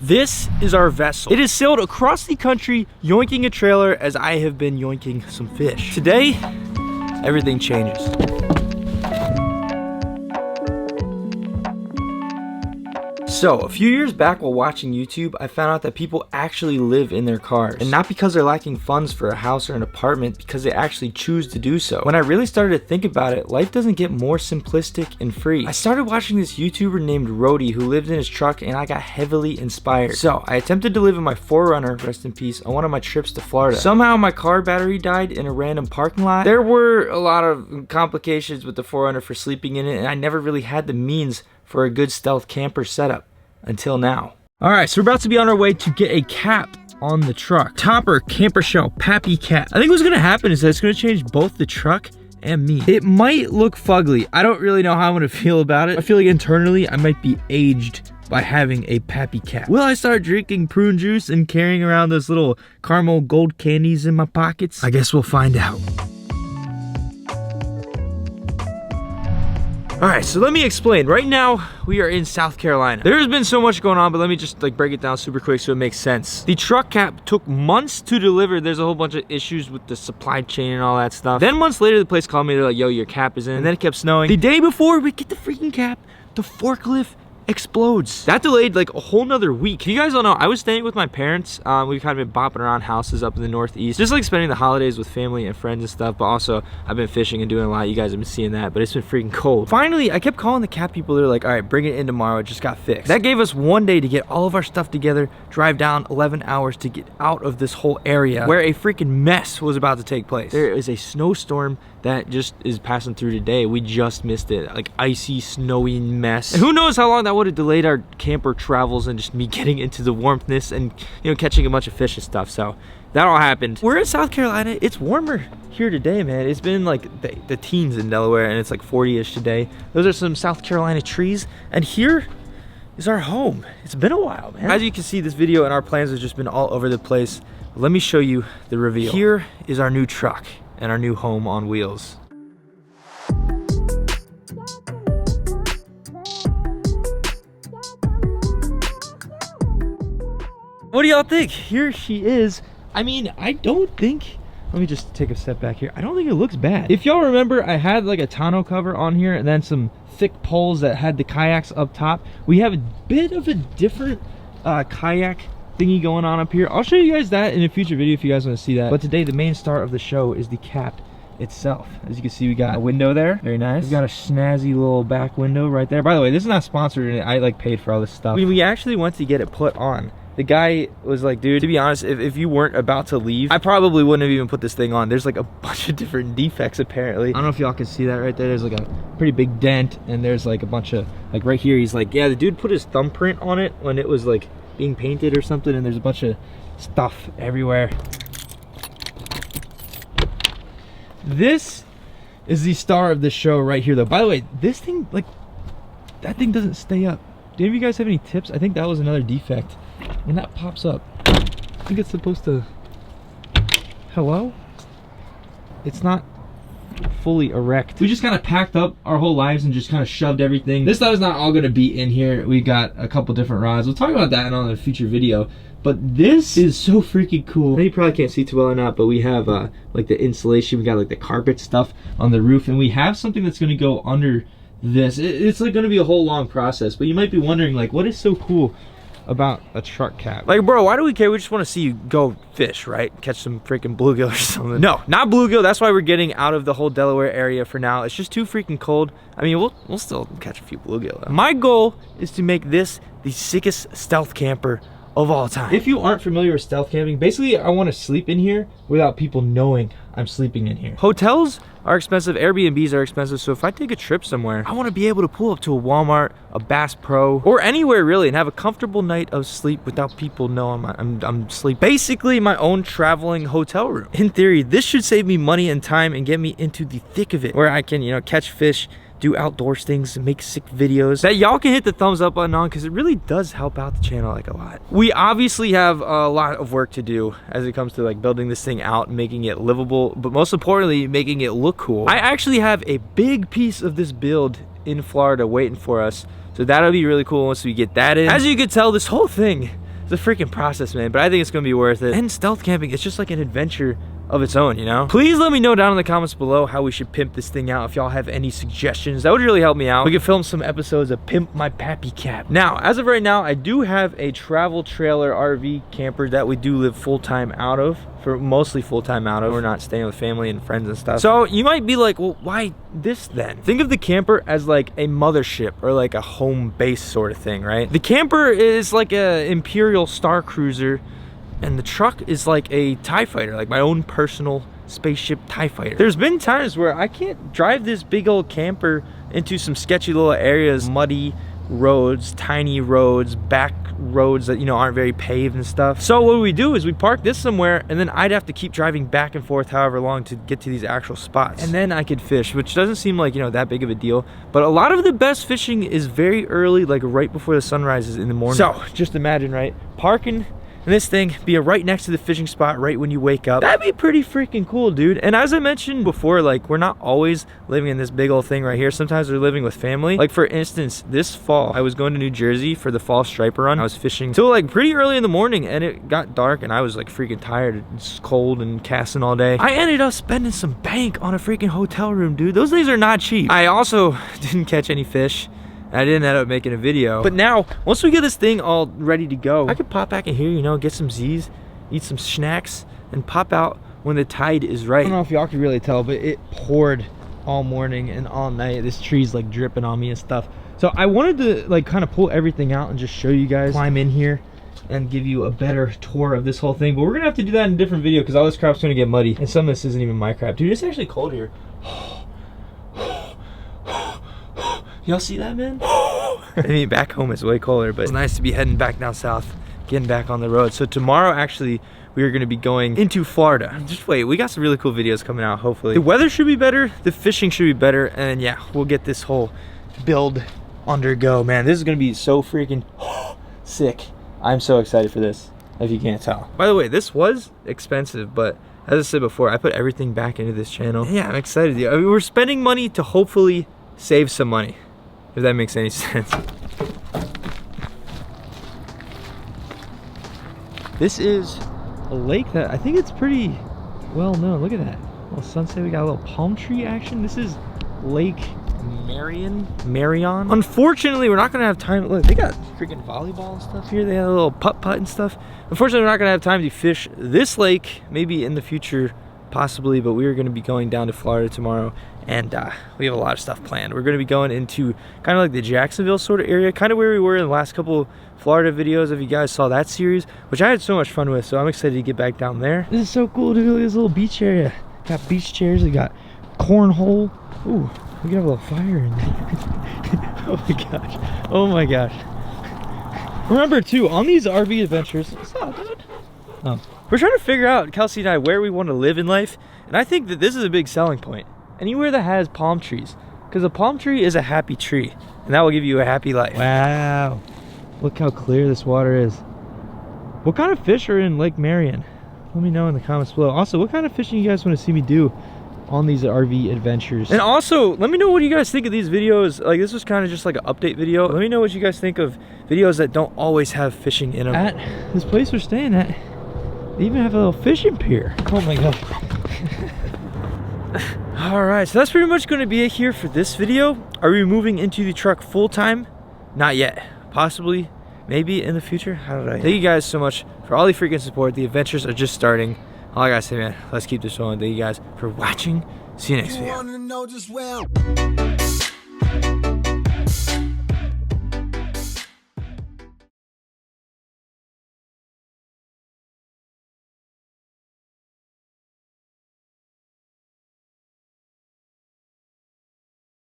This is our vessel. It has sailed across the country, yoinking a trailer as I have been yoinking some fish. Today, everything changes. So, a few years back while watching YouTube, I found out that people actually live in their cars. And not because they're lacking funds for a house or an apartment, because they actually choose to do so. When I really started to think about it, life doesn't get more simplistic and free. I started watching this YouTuber named Rody who lived in his truck, and I got heavily inspired. So, I attempted to live in my 4Runner, rest in peace, on one of my trips to Florida. Somehow my car battery died in a random parking lot. There were a lot of complications with the 4Runner for sleeping in it, and I never really had the means for a good stealth camper setup until now. All right, so we're about to be on our way to get a cap on the truck. Topper camper shell Pappy Cat. I think what's gonna happen is that it's gonna change both the truck and me. It might look fugly. I don't really know how I'm gonna feel about it. I feel like internally I might be aged by having a Pappy Cat. Will I start drinking prune juice and carrying around those little caramel gold candies in my pockets? I guess we'll find out. All right, so let me explain. Right now, we are in South Carolina. There has been so much going on, but let me just break it down super quick so it makes sense. The truck cap took months to deliver. There's a whole bunch of issues with the supply chain and all that stuff. Then months later, the place called me. They're like, yo, your cap is in. And then it kept snowing. The day before we get the freaking cap, the forklift explodes. That delayed like a whole nother week. You guys don't know, I was staying with my parents. We've kind of been bopping around houses up in the Northeast, just like spending the holidays with family and friends and stuff, but also I've been fishing and doing a lot. You guys have been seeing that, but it's been freaking cold. Finally, I kept calling the cap people. They're like, all right, bring it in tomorrow. It just got fixed. That gave us one day to get all of our stuff together, drive down 11 hours to get out of this whole area where a freaking mess was about to take place. There is a snowstorm that just is passing through today. We just missed it. Like icy, snowy mess. And who knows how long that would have delayed our camper travels and just me getting into the warmthness and, you know, catching a bunch of fish and stuff. So that all happened. We're in South Carolina. It's warmer here today, man. It's been like the teens in Delaware, and it's like 40-ish today. Those are some South Carolina trees. And here is our home. It's been a while, man. As you can see, this video and our plans have just been all over the place. Let me show you the reveal. Here is our new truck and our new home on wheels. What do y'all think? Here she is. I mean, I don't think, let me just take a step back here. I don't think it looks bad. If y'all remember, I had like a tonneau cover on here and then some thick poles that had the kayaks up top. We have a bit of a different kayak thingy going on up here. I'll show you guys that in a future video if you guys want to see that. But today, the main star of the show is the cap itself. As you can see, we got a window there. Very nice. We've got a snazzy little back window right there. By the way, this is not sponsored. I like paid for all this stuff. We actually went to get it put on. The guy was like, dude, to be honest, if you weren't about to leave, I probably wouldn't have even put this thing on. There's like a bunch of different defects apparently. I don't know if y'all can see that right there. There's like a pretty big dent, and there's like a bunch of, like right here, he's like, yeah, the dude put his thumbprint on it when it was like being painted or something, and there's a bunch of stuff everywhere. This is the star of the show right here though. By the way, this thing, like, that thing doesn't stay up. Do any of you guys have any tips? I think that was another defect. When that pops up, I think it's supposed to, hello? It's not fully erect. We just kind of packed up our whole lives and just kind of shoved everything. This stuff is not all going to be in here. We got a couple different rods. We'll talk about that in a future video. But this is so freaking cool. I know you probably can't see too well or not, but we have like the insulation. We got like the carpet stuff on the roof, and we have something that's going to go under this. It's like going to be a whole long process, but you might be wondering, like, what is so cool about a truck cap? Like, bro, why do we care? We just want to see you go fish, right? Catch some freaking bluegill or something. No, not bluegill. That's why we're getting out of the whole Delaware area for now. It's just too freaking cold. I mean, we'll still catch a few bluegill though. My goal is to make this the sickest stealth camper of all time. If you aren't familiar with stealth camping, basically I want to sleep in here without people knowing I'm sleeping in here. Hotels are expensive, Airbnbs are expensive, so if I take a trip somewhere, I want to be able to pull up to a Walmart, a Bass Pro, or anywhere really, and have a comfortable night of sleep without people knowing I'm sleeping. Basically my own traveling hotel room. In theory, this should save me money and time and get me into the thick of it, where I can, you know, catch fish, do outdoors things, make sick videos that y'all can hit the thumbs up button on, because it really does help out the channel like a lot. We obviously have a lot of work to do as it comes to like building this thing out and making it livable, but most importantly, making it look cool. I actually have a big piece of this build in Florida waiting for us, so that'll be really cool once we get that in. As you can tell, this whole thing It's a freaking process, man, but I think it's gonna be worth it. And stealth camping, it's just like an adventure of its own, you know? Please let me know down in the comments below how we should pimp this thing out. If y'all have any suggestions, that would really help me out. We could film some episodes of Pimp My Pappy Cap. Now, as of right now, I do have a travel trailer RV camper that we do live full-time out of. Mostly full-time out of. We're not staying with family and friends and stuff. So you might be like, well, why this then? Think of the camper as like a mothership or like a home base sort of thing, right? The camper is like a Imperial Star Cruiser, and the truck is like a TIE fighter, like my own personal spaceship TIE fighter. There's been times where I can't drive this big old camper into some sketchy little areas, muddy roads, tiny roads, back roads that, you know, aren't very paved and stuff. So what we do is we park this somewhere, and then I'd have to keep driving back and forth however long to get to these actual spots, and then I could fish, which doesn't seem like, you know, that big of a deal. But a lot of the best fishing is very early, like right before the sun rises in the morning. So just imagine, right, parking and this thing being right next to the fishing spot right when you wake up. That'd be pretty freaking cool, dude. And as I mentioned before, like, we're not always living in this big old thing right here. Sometimes we're living with family. Like, for instance, this fall I was going to New Jersey for the fall striper run. I was fishing till like pretty early in the morning, and it got dark, and I was like freaking tired. It's cold and casting all day. I ended up spending some bank on a freaking hotel room, dude. Those days are not cheap. I also didn't catch any fish. I didn't end up making a video. But now, once we get this thing all ready to go, I could pop back in here, you know, get some Z's, eat some snacks, and pop out when the tide is right. I don't know if y'all can really tell, but it poured all morning and all night. This tree's like dripping on me and stuff. So I wanted to like kind of pull everything out and just show you guys, climb in here and give you a better tour of this whole thing. But we're gonna have to do that in a different video because all this crap's gonna get muddy. And some of this isn't even my crap. Dude, it's actually cold here. Y'all see that, man? I mean, back home it's way colder, but it's nice to be heading back down south, getting back on the road. So tomorrow, actually, we are gonna be going into Florida. Just wait, we got some really cool videos coming out, hopefully. The weather should be better, the fishing should be better, and yeah, we'll get this whole build undergo. Man, this is gonna be so freaking sick. I'm so excited for this, if you can't tell. By the way, this was expensive, but as I said before, I put everything back into this channel. And yeah, I'm excited. I mean, we're spending money to hopefully save some money, if that makes any sense. This is a lake that I think it's pretty well known. Look at that little sunset. We got a little palm tree action. This is Lake Marion. Unfortunately, we're not gonna have time. Look, they got freaking volleyball and stuff here. They have a little putt and stuff. Unfortunately, we're not gonna have time to fish this lake. Maybe in the future, possibly, but we are gonna be going down to Florida tomorrow, and we have a lot of stuff planned. We're gonna be going into kind of like the Jacksonville sort of area, kind of where we were in the last couple Florida videos, if you guys saw that series, which I had so much fun with, so I'm excited to get back down there. This is so cool, dude. Look at this little beach area. Got beach chairs, we got cornhole. Ooh, we got a little fire in there. Oh my gosh. Oh my gosh. Remember too, on these RV adventures, what's up, dude? We're trying to figure out, Kelsey and I, where we want to live in life, and I think that this is a big selling point. Anywhere that has palm trees, because a palm tree is a happy tree, and that will give you a happy life. Wow. Look how clear this water is. What kind of fish are in Lake Marion? Let me know in the comments below. Also, what kind of fishing you guys want to see me do on these RV adventures? And also, let me know what you guys think of these videos. Like, this was kind of just like an update video. Let me know what you guys think of videos that don't always have fishing in them. At this place we're staying at, they even have a little fishing pier. Oh my gosh. All right, so that's pretty much going to be it here for this video. Are we moving into the truck full time? Not yet. Possibly, maybe in the future. I don't know. Thank you guys so much for all the freaking support. The adventures are just starting. All I gotta say, man, let's keep this going. Thank you guys for watching. See you next video.